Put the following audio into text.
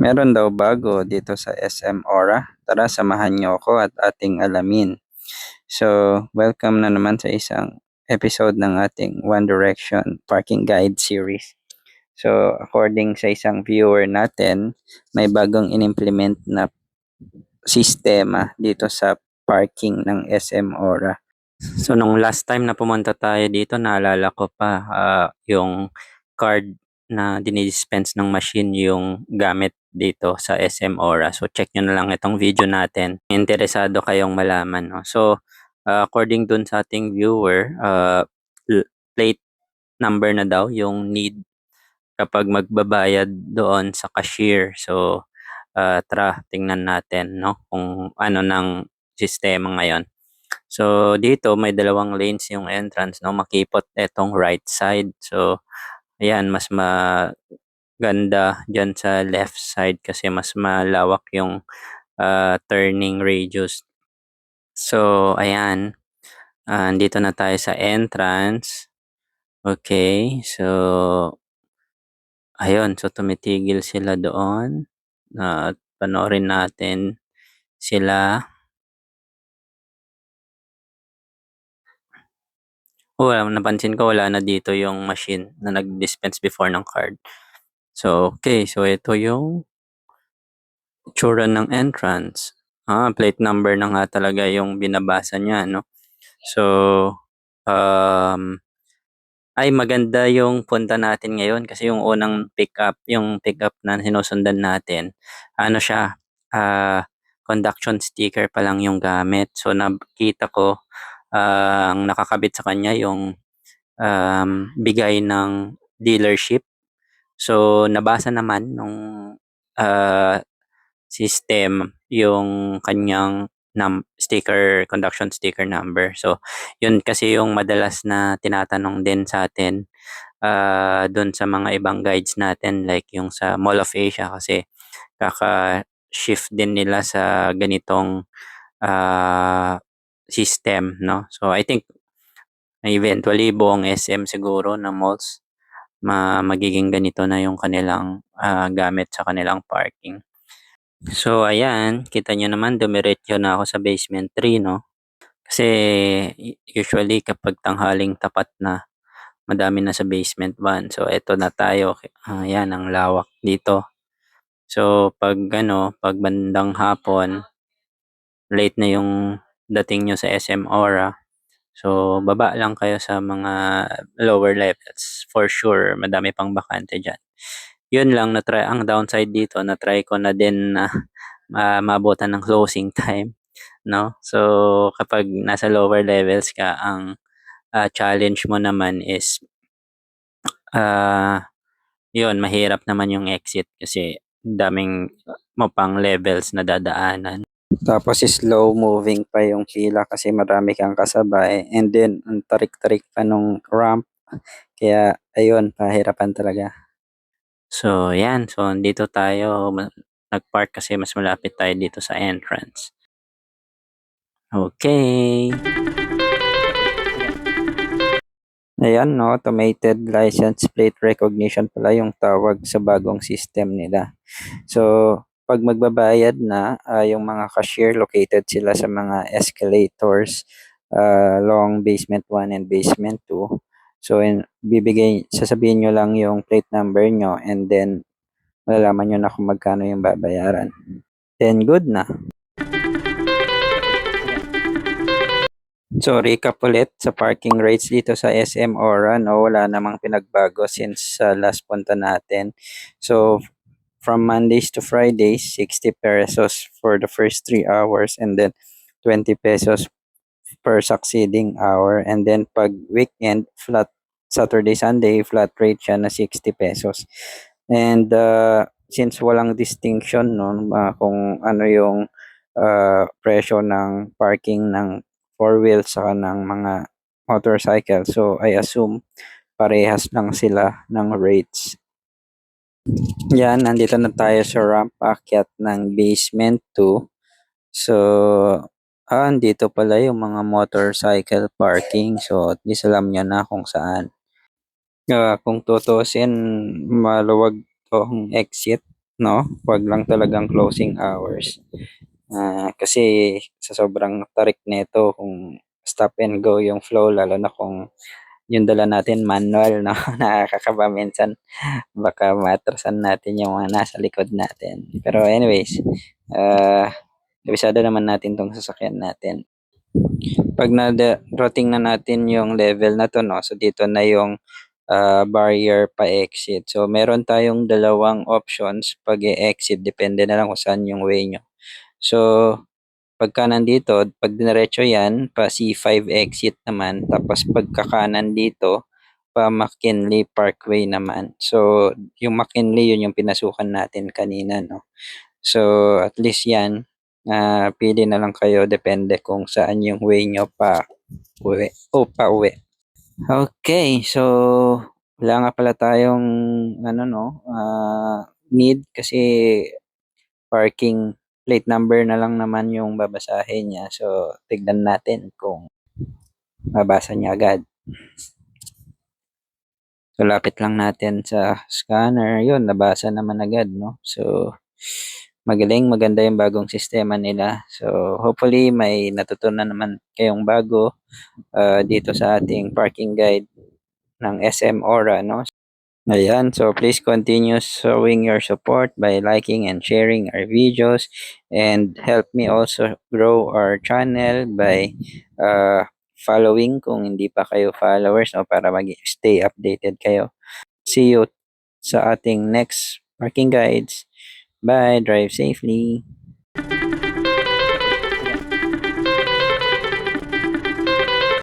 Meron daw bago dito sa SM Aura. Tara, samahan niyo ako at ating alamin. So, welcome na naman sa isang episode ng ating One Direction Parking Guide series. So, according sa isang viewer natin, may bagong inimplement na sistema dito sa parking ng SM Aura. So, nung last time na pumunta tayo dito, naalala ko pa yung card na dinidispense ng machine yung gamit dito sa SM Aura. So, check nyo na lang itong video natin. Interesado kayong malaman. No? So, according dun sa ating viewer, plate number na daw yung need kapag magbabayad doon sa cashier. So, tara, tingnan natin no? Kung ano ng sistema ngayon. So, dito may dalawang lanes yung entrance, no? Makipot etong right side. So, ayan, mas maganda dyan sa left side kasi mas malawak yung turning radius. So, ayan. Dito na tayo sa entrance. Okay, so, ayun. So, tumitigil sila doon. Panoorin natin sila. Napansin ko wala na dito yung machine na nag-dispense before ng card. So, okay. So, ito yung itsura ng entrance. Plate number na nga talaga yung binabasa niya, no? So, ay maganda yung punta natin ngayon kasi yung unang yung pick-up na sinusundan natin, ano siya, conduction sticker pa lang yung gamit. So, nakita ko, ang nakakabit sa kanya yung bigay ng dealership. So, nabasa naman nung system yung kanyang conduction sticker number. So, yun kasi yung madalas na tinatanong din sa atin doon sa mga ibang guides natin like yung sa Mall of Asia kasi kaka-shift din nila sa ganitong system, no? So, I think eventually buong SM siguro na malls magiging ganito na yung kanilang gamit sa kanilang parking. So, ayan, kita nyo naman, dumiretso na ako sa basement 3, no? Kasi usually kapag tanghaling tapat na, madami na sa basement 1. So, eto na tayo. Ayan, ang lawak dito. So, pag bandang hapon, late na yung dating nyo sa SM Aura. So, baba lang kayo sa mga lower levels. For sure, madami pang bakante dyan. Yun lang, ang downside dito, na-try ko na din na maabutan ng closing time, no? So, kapag nasa lower levels ka, ang challenge mo naman is yun, mahirap naman yung exit kasi daming mo pang levels na dadaanan. Tapos slow moving pa yung pila kasi marami kang kasabay and then ang tarik-tarik pa nung ramp. Kaya ayun, pahirapan talaga. So, yan. So, dito tayo nag-park kasi mas malapit tayo dito sa entrance. Okay. Ayan, no, automated license plate recognition pala yung tawag sa bagong system nila. So, pag magbabayad na, yung mga cashier located sila sa mga escalators along basement 1 and basement 2. So, sasabihin nyo lang yung plate number nyo and then malalaman nyo na kung magkano yung babayaran. Then, good na. So, recap ulit sa parking rates dito sa SM Aura, no? Wala namang pinagbago since last punta natin. So, from Mondays to Fridays, 60 pesos for the first 3 hours and then 20 pesos per succeeding hour. And then pag weekend, flat Saturday, Sunday, flat rate siya na 60 pesos. And since walang distinction no, kung ano yung presyo ng parking ng 4 wheels saka ng mga motorcycle. So, I assume parehas lang sila ng rates. Yan, nandito na tayo sa ramp akyat ng basement 2. So, andito pala yung mga motorcycle parking. So, at least alam nyo na kung saan. Kung tutusin, maluwag tong exit. no? Wag lang talagang closing hours. Kasi sa sobrang tarik nito kung stop and go yung flow lalo na kung yung dala natin manual, no? Nakakakaba minsan baka maatrasan natin yung mga nasa likod natin. Pero anyways, kabisado naman natin tong sasakyan natin. Pag na-routing na natin yung level na to, no? So dito na yung barrier pa exit. So meron tayong dalawang options pag exit depende na lang kung saan yung way nyo. So pagka nandito, pag dinerecho yan, pa C5 exit naman, tapos pagkakanan dito, pa McKinley Parkway naman. So, yung McKinley, yun yung pinasukan natin kanina, no? So, at least yan, pili na lang kayo, depende kung saan yung way nyo pa uwi. O, pa uwi. Okay, so, wala nga pala tayong, ano, no, need kasi parking plate number na lang naman yung babasahin niya. So, tignan natin kung mabasa niya agad. So, lapit lang natin sa scanner. Yun, nabasa naman agad, no? So, magaling, maganda yung bagong sistema nila. So, hopefully, may natutunan naman kayong bago dito sa ating parking guide ng SM Aura, no? Ayan, so please continue showing your support by liking and sharing our videos and help me also grow our channel by following kung hindi pa kayo followers no, para mag-stay updated kayo. See you sa ating next parking guides. Bye, drive safely.